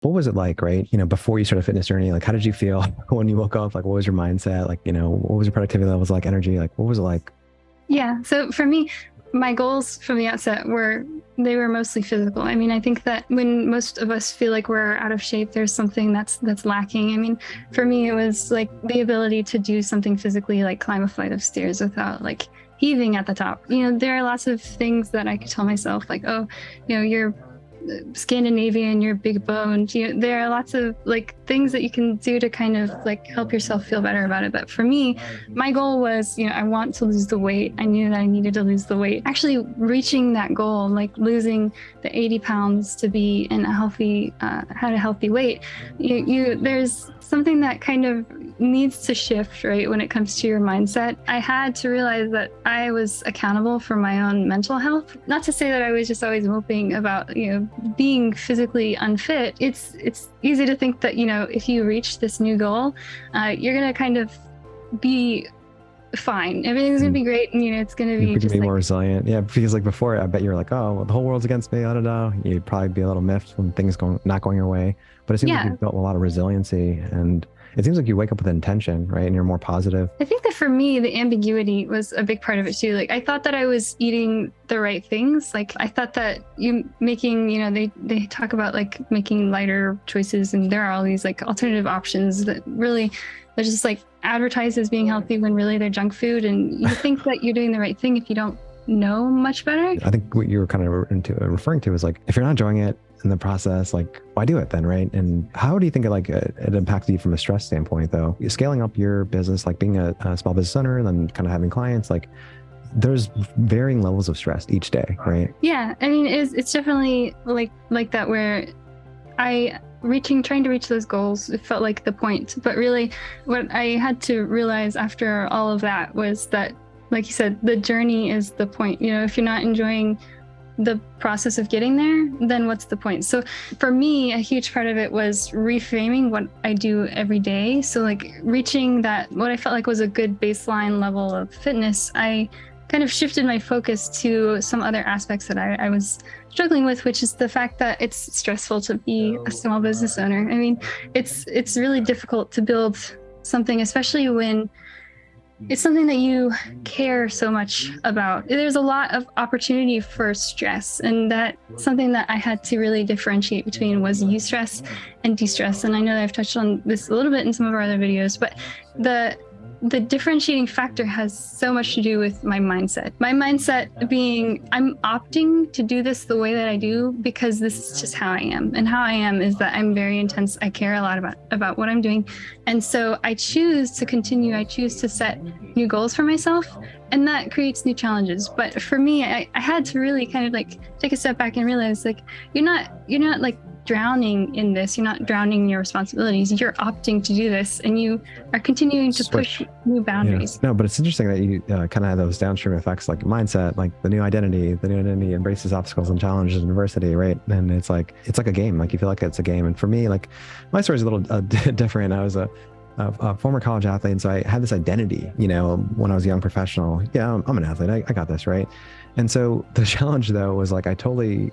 What was it like, right? Before you started fitness journey, like how did you feel when you woke up? Like what was your mindset? Like, what was your productivity levels like, energy? Like what was it like? Yeah. So for me, my goals from the outset were they were mostly physical. I mean, I think that when most of us feel like we're out of shape, there's something that's lacking. I mean, for me, it was like the ability to do something physically, like climb a flight of stairs without like heaving at the top. There are lots of things that I could tell myself, like, oh, you're Scandinavian, you're big boned. There are lots of like things that you can do to kind of like help yourself feel better about it. But for me, my goal was, I want to lose the weight. I knew that I needed to lose the weight. Actually, reaching that goal, like losing the 80 pounds to be in a healthy, had a healthy weight, there's something that kind of needs to shift, right? When it comes to your mindset, I had to realize that I was accountable for my own mental health. Not to say that I was just always moping about, being physically unfit. It's easy to think that, if you reach this new goal, you're going to kind of be fine. Everything's going to Mm. be great. And, it's going to You be could just be like, more resilient. Yeah, because like before, I bet you're like, oh, well, the whole world's against me. I don't know. You'd probably be a little miffed when things not going your way. But it seems like yeah. you've built a lot of resiliency, and it seems like you wake up with intention, right? And you're more positive. I think that for me, the ambiguity was a big part of it too. Like I thought that I was eating the right things. Like I thought that they talk about like making lighter choices, and there are all these like alternative options that really they're just like advertised as being healthy when really they're junk food. And you think that you're doing the right thing if you don't know much better. I think what you were kind of referring to is like, if you're not enjoying it in the process, like, why do it then, right? And how do you think it impacted you from a stress standpoint, though? You're scaling up your business, like being a small business owner and then kind of having clients, like there's varying levels of stress each day, right? Yeah, I mean, it's definitely like that where trying to reach those goals, it felt like the point. But really, what I had to realize after all of that was that, like you said, the journey is the point. If you're not enjoying the process of getting there, then what's the point? So for me, a huge part of it was reframing what I do every day. So like reaching that, what I felt like was a good baseline level of fitness, I kind of shifted my focus to some other aspects that I was struggling with, which is the fact that it's stressful to be a small business owner. I mean, it's really difficult to build something, especially when it's something that you care so much about. There's a lot of opportunity for stress, and that's something that I had to really differentiate between was eustress and de-stress. And I know that I've touched on this a little bit in some of our other videos, but the differentiating factor has so much to do with my mindset. My mindset being, I'm opting to do this the way that I do because this is just how I am. And how I am is that I'm very intense. I care a lot about what I'm doing. And so I choose to continue. I choose to set new goals for myself. And that creates new challenges. But for me, I had to really kind of like take a step back and realize like, you're not like drowning in this. You're not drowning in your responsibilities. You're opting to do this, and you are continuing to push new boundaries. Yeah. No, but it's interesting that you kind of have those downstream effects, like mindset, like the new identity. The new identity embraces obstacles and challenges and adversity, right? And it's like a game. Like you feel like it's a game. And for me, like my story is a little different. I was a former college athlete, and so I had this identity. When I was a young professional, yeah, I'm an athlete. I got this, right? And so the challenge though was like I totally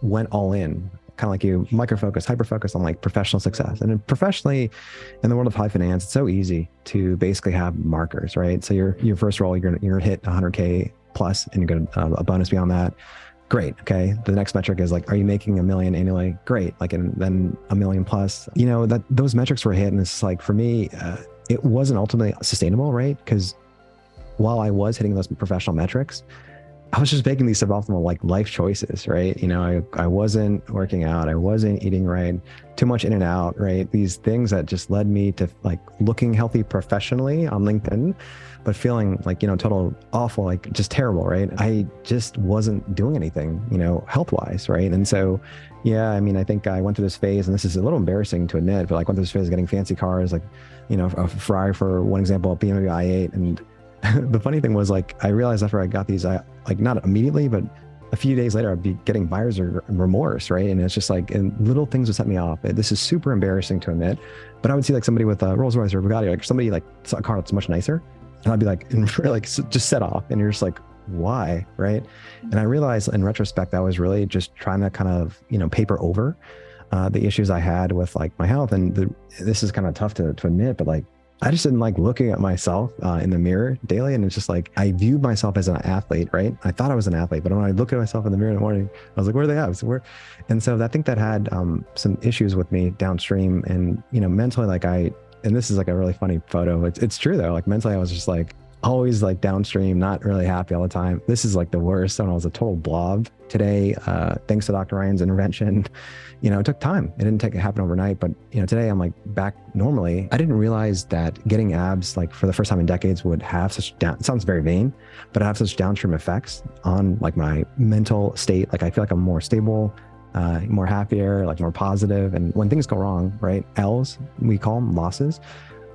went all in, kind of like you, micro-focused, hyper-focused on like professional success. And then professionally, in the world of high finance, it's so easy to basically have markers, right? So your first role, you're gonna hit 100K plus, and you're gonna a bonus beyond that. Great. Okay. The next metric is like, are you making $1 million annually? Great. Like, and then $1 million plus. That those metrics were hit, and it's like for me, it wasn't ultimately sustainable, right? Because while I was hitting those professional metrics, I was just making these suboptimal like life choices, right? I wasn't working out, I wasn't eating right, too much in and out, right? These things that just led me to like looking healthy professionally on LinkedIn, but feeling like, total awful, like just terrible, right? I just wasn't doing anything, health-wise, right? And so, yeah, I mean, I think I went through this phase, and this is a little embarrassing to admit, but like went through this phase of getting fancy cars, like, a Ferrari for one example, a BMW i8, and the funny thing was like, I realized after I got these, I like not immediately, but a few days later, I'd be getting buyer's remorse, right? And it's just like, and little things would set me off. This is super embarrassing to admit, but I would see like somebody with a Rolls Royce or Bugatti, like somebody like saw a car that's much nicer, and I'd be like, and like just set off, and you're just like, why, right? And I realized in retrospect, I was really just trying to kind of, paper over the issues I had with like my health. And this is kind of tough to admit, but like, I just didn't like looking at myself in the mirror daily. And it's just like, I viewed myself as an athlete, right? I thought I was an athlete, but when I look at myself in the mirror in the morning, I was like, where are they at? So and so I think that had some issues with me downstream, and, mentally, like and this is like a really funny photo. It's true though. Like mentally, I was just like, always like downstream, not really happy all the time. This is like the worst when I was a total blob. Today, thanks to Dr. Ryan's intervention, it took time. It didn't happen overnight, but today I'm like back normally. I didn't realize that getting abs like for the first time in decades would have such it sounds very vain, but it have such downstream effects on like my mental state. Like I feel like I'm more stable, more happier, like more positive. And when things go wrong, right? L's, we call them losses.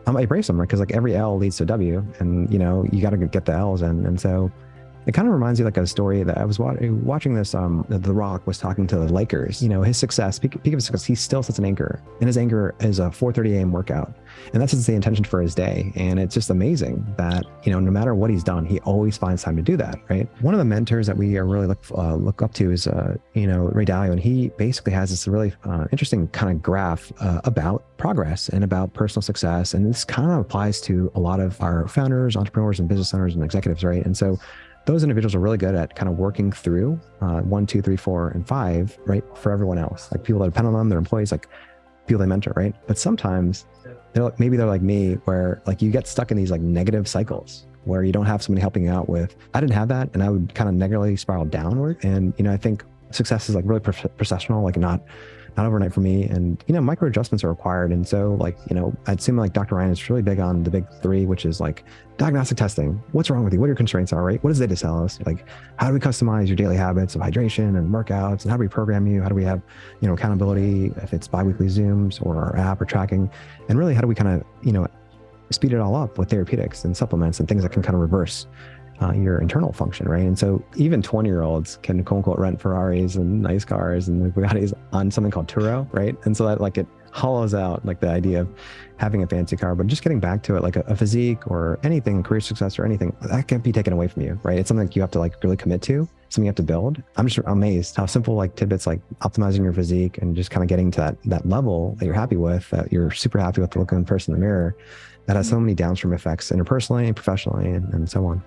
I embrace them, right? Because like every L leads to a W, and you got to get the L's in. And so it kind of reminds you like a story that I was watching this. The Rock was talking to the Lakers. His success, peak of his success, he still sets an anchor, and his anchor is a 4:30 a.m. workout, and that's the intention for his day. And it's just amazing that no matter what he's done, he always finds time to do that, right? One of the mentors that we are really look up to is Ray Dalio, and he basically has this really interesting kind of graph about progress and about personal success, and this kind of applies to a lot of our founders, entrepreneurs, and business owners and executives, right? And so those individuals are really good at kind of working through 1, 2, 3, 4, and 5, right? For everyone else, like people that depend on them, their employees, like people they mentor, right? But sometimes maybe they're like me, where like you get stuck in these like negative cycles where you don't have somebody helping you out with. I didn't have that, and I would kind of negatively spiral downward. And I think success is like really processional, like not overnight for me. And micro adjustments are required. And so like I'd assume like Dr. Ryan is really big on the big 3, which is like diagnostic testing. What's wrong with you? What your constraints are, right? What does data tell us? Like, how do we customize your daily habits of hydration and workouts? And how do we program you? How do we have accountability, if it's biweekly Zooms or our app or tracking? And really, how do we kind of speed it all up with therapeutics and supplements and things that can kind of reverse your internal function, right? And so even 20-year-olds can quote unquote rent Ferraris and nice cars and Bugattis on something called Turo, right? And so that like it hollows out like the idea of having a fancy car, but just getting back to it, like a physique or anything, career success or anything, that can't be taken away from you, right? It's something that you have to like really commit to, something you have to build. I'm just amazed how simple like tidbits like optimizing your physique and just kind of getting to that level that you're happy with, that you're super happy with the look of the person in the mirror, that has so many downstream effects interpersonally and professionally and so on.